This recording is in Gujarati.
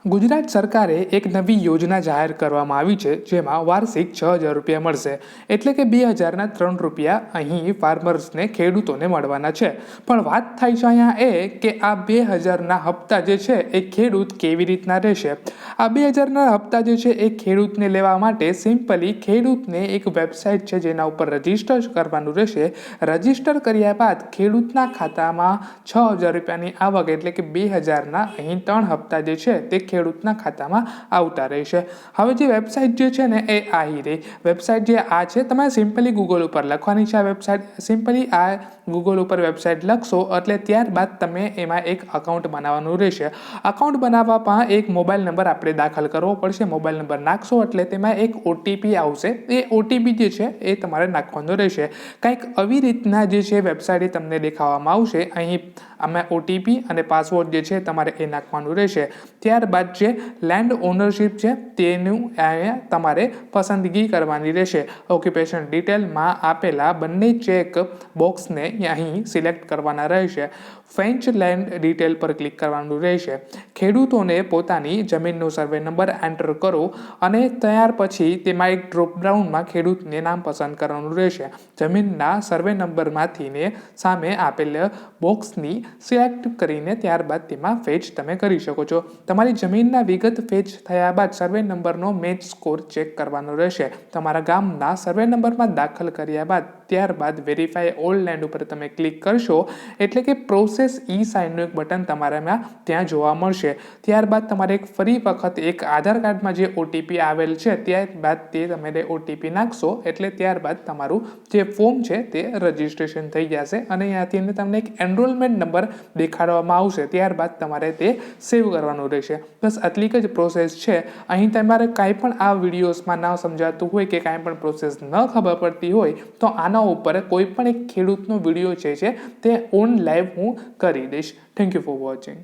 ગુજરાત સરકારે એક નવી યોજના જાહેર કરવામાં આવી છે, જેમાં વાર્ષિક 6,000 રૂપિયા મળશે. એટલે કે 2,000ના 3 રૂપિયા અહીં ફાર્મર્સને, ખેડૂતોને મળવાના છે. પણ વાત થાય છે અહીંયા એ કે આ 2,000ના હપ્તા જે છે એ ખેડૂત કેવી રીતના રહેશે. આ 2,000ના હપ્તા જે છે એ ખેડૂતને લેવા માટે સિમ્પલી ખેડૂતને એક વેબસાઇટ છે જેના ઉપર રજીસ્ટર કરવાનું રહેશે. રજીસ્ટર કર્યા બાદ ખેડૂતના ખાતામાં 6,000 રૂપિયાની આવક એટલે કે 2,000ના અહીં 3 હપ્તા જે છે તે ખેડૂતના ખાતામાં આવતા રહેશે. હવે જે વેબસાઇટ જે છે ને એ આવી રહી વેબસાઇટ જે આ છે, તમારે સિમ્પલી ગૂગલ ઉપર લખવાની છે. આ વેબસાઇટ સિમ્પલી આ ગૂગલ ઉપર વેબસાઇટ લખશો એટલે ત્યારબાદ તમે એમાં એક અકાઉન્ટ બનાવવાનું રહેશે. અકાઉન્ટ બનાવવામાં એક મોબાઈલ નંબર આપણે દાખલ કરવો પડશે. મોબાઈલ નંબર નાખશો એટલે તેમાં એક ઓટીપી આવશે. એ ઓટીપી જે છે એ તમારે નાખવાનો રહેશે. કંઈક આવી રીતના જે છે વેબસાઇટ તમને દેખાવામાં આવશે. અહીં આમાં ઓટીપી અને પાસવર્ડ જે છે તમારે એ નાખવાનું રહેશે. ત્યારબાદ જે લેન્ડ ઓનરશિપ છે તેનું અહીંયા તમારે પસંદગી કરવાની રહેશે. ઓક્યુપેશન ડિટેલમાં આપેલા બંને ચેક બોક્સને અહીં સિલેક્ટ કરવાના રહેશે. ફેન્ચ લેન્ડ ડિટેલ પર ક્લિક કરવાનું રહેશે. ખેડૂતોને પોતાની જમીનનો સર્વે નંબર એન્ટર કરો અને ત્યાર પછી તેમાં એક ડ્રોપડાઉનમાં ખેડૂતને નામ પસંદ કરવાનું રહેશે. જમીનના સર્વે નંબરમાંથીને સામે આપેલ બોક્સની સિલેક્ટ કરીને ત્યારબાદ તેમાં ફેચ તમે કરી શકો છો. તમારી જમીનના વિગત ફેચ થયા બાદ સર્વે નંબરનો મેચ સ્કોર ચેક કરવાનો રહેશે. તમારા ગામના સર્વે નંબરમાં દાખલ કર્યા બાદ ત્યારબાદ વેરીફાઈ ઓલ લેન્ડ ઉપર તમે ક્લિક કરશો એટલે કે પ્રોસેસ ઈ સાઇનનું એક બટન તમારામાં ત્યાં જોવા મળશે. ત્યારબાદ તમારે એક ફરી વખત એક આધાર કાર્ડમાં જે ઓટીપી આવેલ છે ત્યારબાદ તે તમે ઓટીપી નાખશો એટલે ત્યારબાદ તમારું જે ફોર્મ છે તે રજિસ્ટ્રેશન થઈ જશે અને ત્યાંથી તમને એક એનરોલમેન્ટ નંબર દેખાડવામાં આવશે. ત્યારબાદ તમારે તે સેવ કરવાનું રહેશે. બસ આટલી જ પ્રોસેસ છે. અહીં તમારે કાંઈ પણ આ વિડીયોઝમાં ન સમજાતું હોય કે કાંઈ પણ પ્રોસેસ ન ખબર પડતી હોય તો આના ઉપર કોઈ પણ એક ખેડૂતનો વિડીયો છે તે ઓન લાઈવ હું કરી દઈશ. Thank you for watching.